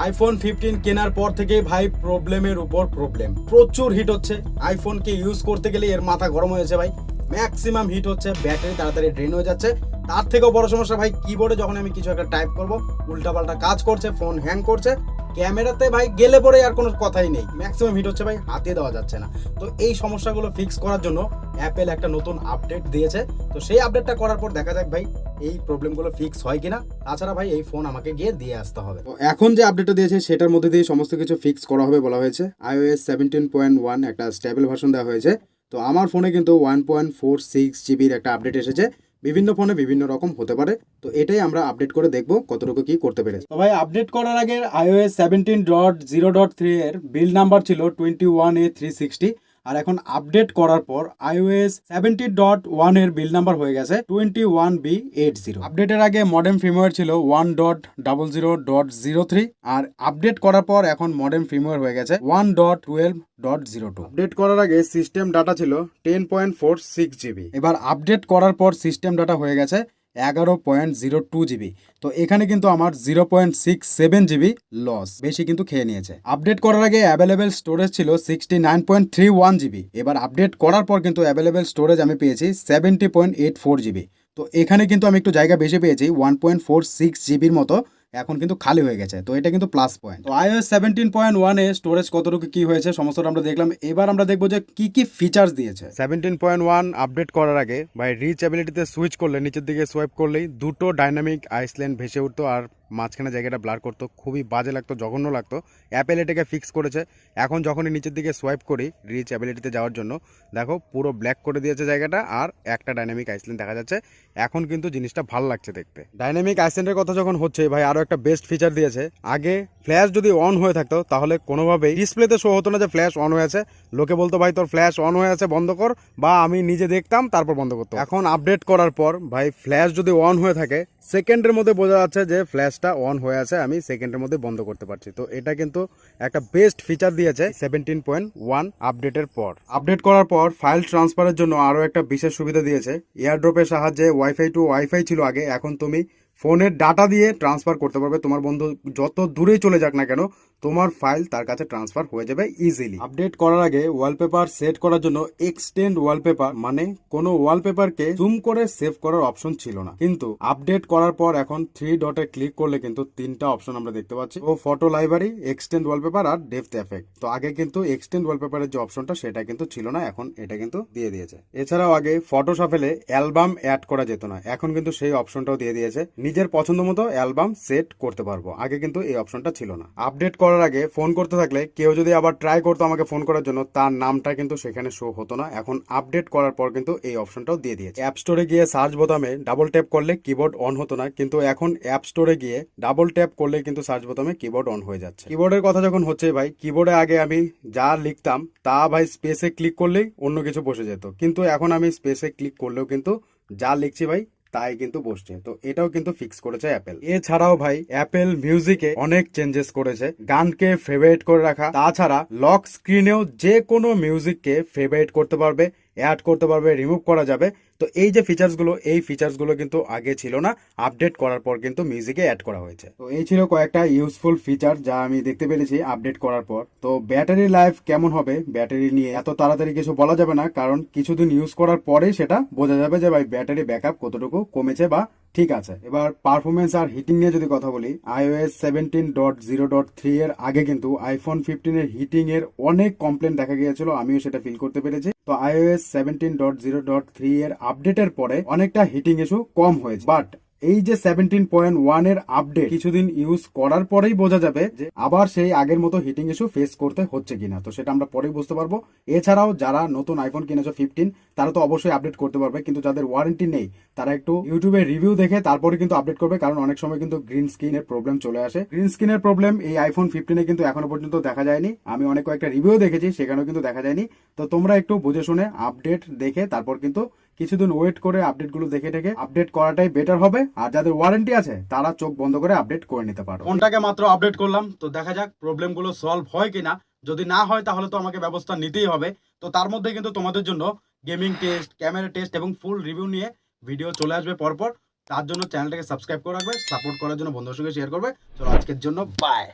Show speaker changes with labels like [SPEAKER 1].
[SPEAKER 1] IPhone 15 কেনার পর থেকে ভাই প্রবলেমের উপর প্রবলেম, প্রচুর হিট হচ্ছে। আইফোনকে ইউজ করতে গেলে এর মাথা গরম হয়েছে ভাই, ম্যাক্সিমাম হিট হচ্ছে, ব্যাটারি তাড়াতাড়ি ড্রেন হয়ে যাচ্ছে। তার থেকেও বড় সমস্যা ভাই, কিবোর্ডে যখন আমি কিছু একটা টাইপ করব উল্টাপাল্টা কাজ করছে, ফোন হ্যাং করছে। ক্যামেরাতে ভাই গেলে পরে আর কোনো কথাই নেই, ম্যাক্সিমাম হিট হচ্ছে ভাই, হাতে দেওয়া যাচ্ছে না। তো এই সমস্যাগুলো ফিক্স করার জন্য অ্যাপেল একটা নতুন আপডেট দিয়েছে। তো সেই আপডেটটা করার পর দেখা যাক ভাই এই প্রবলেমগুলো ফিক্স হয় কিনা। তাছাড়া ভাই এই ফোন আমাকে গিয়ে দিয়ে আসতে হবে। তো এখন যে আপডেটটা দিয়েছে সেটার মধ্যে দিয়ে সমস্ত কিছু ফিক্স করা হবে বলা হয়েছে। iOS 17.1 একটা স্টেবল ভার্সন দেওয়া হয়েছে। তো আমার ফোনে কিন্তু 1.46 জিবির একটা আপডেট এসেছে। বিভিন্ন ফোনে বিভিন্ন রকম হতে পারে, তো এটাই আমরা আপডেট করে দেখবো কতটুকু কি করতে পেরেছে। তো ভাই আপডেট করার আগে iOS 17.0.3 এর বিল্ড নাম্বার ছিল 21A360, আর এখন আপডেট করার পর iOS 17.1 এর বিল্ড নাম্বার হয়ে গেছে 21B80। আপডেটের আগে মডেম ফার্মওয়্যার ছিল 1.00.03, আর আপডেট করার পর এখন মডেম ফার্মওয়্যার হয়ে গেছে 1.12.02। আপডেট করার আগে সিস্টেম ডাটা ছিল 10.46 জিবি, এবার আপডেট করার পর সিস্টেম ডাটা হয়ে গেছে 11.02 জিবি। তো এখানে কিন্তু আমার 0.67 জিবি লস, বেশি কিন্তু খেয়ে নিয়েছে। আপডেট করার আগে অ্যাভেলেবেল স্টোরেজ ছিল 69.31 জিবি, এবার আপডেট করার পর কিন্তু অ্যাভেলেবেল স্টোরেজ আমি পেয়েছি 70.84 জিবি। তো এখানে কিন্তু আমি একটু জায়গা বেশি পেয়েছি, 1.46 জিবির মতো এখন কিন্তু খালি হয়ে গেছে। তো এটা কিন্তু প্লাস পয়েন্ট। তো iOS 17.1 এ স্টোরেজ কতটুকু কি হয়েছে সমস্তটা আমরা দেখলাম। এবার আমরা দেখবো যে কি কি ফিচার্স দিয়েছে।
[SPEAKER 2] 17.1 আপডেট করার আগে ভাই রিচেবিলিটিতে সুইচ করলে নিচের দিকে সোয়াইপ করলেই দুটো ডাইনামিক আইসল্যান্ড ভেসে উঠতো, আর মাঝখানে জায়গাটা ব্লার করতো, খুবই বাজে লাগতো, জঘন্য লাগতো। অ্যাপেল এটাকে ফিক্স করেছে। এখন যখনই নিচের দিকে সোয়াইপ করি রিচেবিলিটিতে যাওয়ার জন্য, দেখো পুরো ব্ল্যাক করে দিয়েছে জায়গাটা, আর একটা ডাইনামিক আইসল্যান্ড দেখা যাচ্ছে। এখন কিন্তু জিনিসটা ভালো লাগছে দেখতে। ডাইনামিক আইসল্যান্ডের কথা যখন হচ্ছে ভাই, আরও একটা বেস্ট ফিচার দিয়েছে। আগে ফ্ল্যাশ যদি অন হয়ে থাকতো তাহলে কোনোভাবেই ডিসপ্লেতে শো হতো না যে ফ্ল্যাশ অন হয়ে আছে। লোকে বলতো ভাই তোর ফ্ল্যাশ অন হয়ে আছে বন্ধ কর, বা আমি নিজে দেখতাম তারপর বন্ধ করতো। এখন আপডেট করার পর ভাই ফ্ল্যাশ যদি অন হয়ে থাকে সেকেন্ডের মধ্যে বোঝা যাচ্ছে যে ফ্ল্যাশটা অন হয়ে আছে, আমি সেকেন্ডের মধ্যে বন্ধ করতে পারছি। তো এটা কিন্তু একটা বেস্ট ফিচার দিয়েছে 17.1 আপডেটের পর। আপডেট করার পর ফাইল ট্রান্সফারের জন্য আরও একটা বিশেষ সুবিধা দিয়েছে। এয়ারড্রপের সাহায্যে ওয়াইফাই টু ওয়াইফাই ছিল আগে, এখন তুমি ফোনের ডাটা দিয়ে ট্রান্সফার করতে পারবে। তোমার বন্ধু যত দূরেই চলে যাক না কেন, তোমার ফাইল তার কাছে ট্রান্সফার হয়ে যাবে ইজিলি। আপডেট করার আগে ওয়ালপেপার সেট করার জন্য এক্সটেন্ড ওয়ালপেপার, মানে কোনো ওয়ালপেপারকে জুম করে সেভ করার অপশন ছিল না, কিন্তু আপডেট করার পর এখন 3 ডটে ক্লিক করলে কিন্তু 3টা অপশন আমরা দেখতে পাচ্ছি। ও ফটো লাইব্রেরি, এক্সটেন্ড ওয়ালপেপার আর ডেপথ এফেক্ট। তো আগে কিন্তু এক্সটেন্ড ওয়ালপেপারের যে অপশনটা সেটা কিন্তু ছিল না, এখন এটা কিন্তু দিয়ে দিয়েছে। এছাড়াও আগে ফটো শাফেলে অ্যালবাম অ্যাড করা যেত না, এখন কিন্তু সেই অপশনটাও দিয়ে দিয়েছে। নিজের পছন্দ মতো অ্যালবাম সেট করতে পারবো, আগে কিন্তু এই অপশনটা ছিল না। আপডেট করার আগে ফোন করতে থাকলে কেউ যদি আবার ট্রাই করতো আমাকে ফোন করার জন্য, তার নামটা কিন্তু সেখানে শো হতো না। এখন আপডেট করার পর কিন্তু এই অপশনটাও দিয়ে দিয়েছে। অ্যাপ স্টোরে গিয়ে সার্চ বোতামে ডাবল ট্যাপ করলে কিবোর্ড অন হতো না, কিন্তু এখন অ্যাপ স্টোরে গিয়ে ডাবল ট্যাপ করলে কিন্তু সার্চ বোতামে কিবোর্ড অন হয়ে যাচ্ছে। কিবোর্ডের কথা যখন হচ্ছে ভাই, কিবোর্ডে আগে আমি যা লিখতাম তা ভাই স্পেসে ক্লিক করলেই অন্য কিছু বসে যেত, কিন্তু এখন আমি স্পেসে ক্লিক করলেও কিন্তু যা লিখছি ভাই তাই কিন্তু বসছে। তো এটাও কিন্তু ফিক্স করেছে অ্যাপেল। এছাড়াও ভাই অ্যাপেল মিউজিকে অনেক চেঞ্জেস করেছে, গানকে ফেভারিট করে রাখা, তাছাড়া লক স্ক্রিনেও যে কোনো মিউজিককে ফেভারিট করতে পারবে, অ্যাড করতে পারবে, রিমুভ করা যাবে। তো এই যে ফিচার্সগুলো, এই ফিচার্সগুলো কিন্তু আগে ছিল না, আপডেট করার পর কিন্তু মিউজিকে অ্যাড করা হয়েছে। তো এই ছিল কয়েকটা ইউজফুল ফিচার যা আমি দেখতে পেরেছি আপডেট করার পর। তো ব্যাটারি লাইফ কেমন হবে, ব্যাটারি নিয়ে এত তাড়াতাড়ি কিছু বলা যাবে না, কারণ কিছুদিন ইউজ করার পরেই সেটা বোঝা যাবে যে ভাই ব্যাটারি ব্যাকআপ কতটুকু কমেছে বা ঠিক আছে। এবার পারফরমেন্স আর হিটিং নিয়ে যদি কথা বলি, iOS 17.0.3 এর আগে কিন্তু আইফোন 15 এর হিটিং এর অনেক কমপ্লেন দেখা গিয়েছিল, আমিও সেটা ফিল করতে পেরেছি। তো iOS 17.0.3 এর আপডেটের পরে অনেকটা হিটিং ইস্যু কম হয়েছে, বাট এই যে 17.1 এর আপডেট কিছুদিন ইউজ করার পরেই বোঝা যাবে যে আবার সেই আগের মতো হিটিং ইস্যু ফেস করতে হচ্ছে কিনা। তো সেটা আমরা পরেই বুঝতে পারবো। এছাড়াও যারা নতুন আইফোন কিনেছো 15, তারা তো অবশ্যই আপডেট করতে পারবে, কিন্তু যাদের ওয়ারেন্টি নেই তারা একটু ইউটিউবে রিভিউ দেখে তারপরে কিন্তু আপডেট করবে, কারণ অনেক সময় কিন্তু গ্রিন স্ক্রিনের প্রবলেম চলে আসে। গ্রিন স্ক্রিনের প্রবলেম এই আইফোন 15 এ কিন্তু এখনো পর্যন্ত দেখা যায়নি। আমি অনেক কয়েকটা রিভিউ দেখেছি, সেখানেও কিন্তু দেখা যায়নি। তো তোমরা একটু বুঝে শুনে আপডেট দেখে তারপর কিন্তু কিছুদিন ওয়েট করে আপডেটগুলো দেখে দেখে আপডেট করাটাই বেটার হবে। আর যাদের ওয়ারেন্টি আছে তারা চোখ বন্ধ করে আপডেট করে নিতে পারো।
[SPEAKER 1] ফোনটাকে মাত্র আপডেট করলাম, তো দেখা যাক প্রবলেমগুলো সলভ হয় কিনা। যদি না হয় তাহলে তো আমাকে ব্যবস্থা নিতেই হবে। তো তার মধ্যে কিন্তু তোমাদের জন্য গেমিং টেস্ট, ক্যামেরা টেস্ট এবং ফুল রিভিউ নিয়ে ভিডিও চলে আসবে পরপর। তার জন্য চ্যানেলটাকে সাবস্ক্রাইব করে রাখবে, সাপোর্ট করার জন্য বন্ধুদের সঙ্গে শেয়ার করবে। চলো আজকের জন্য বাই।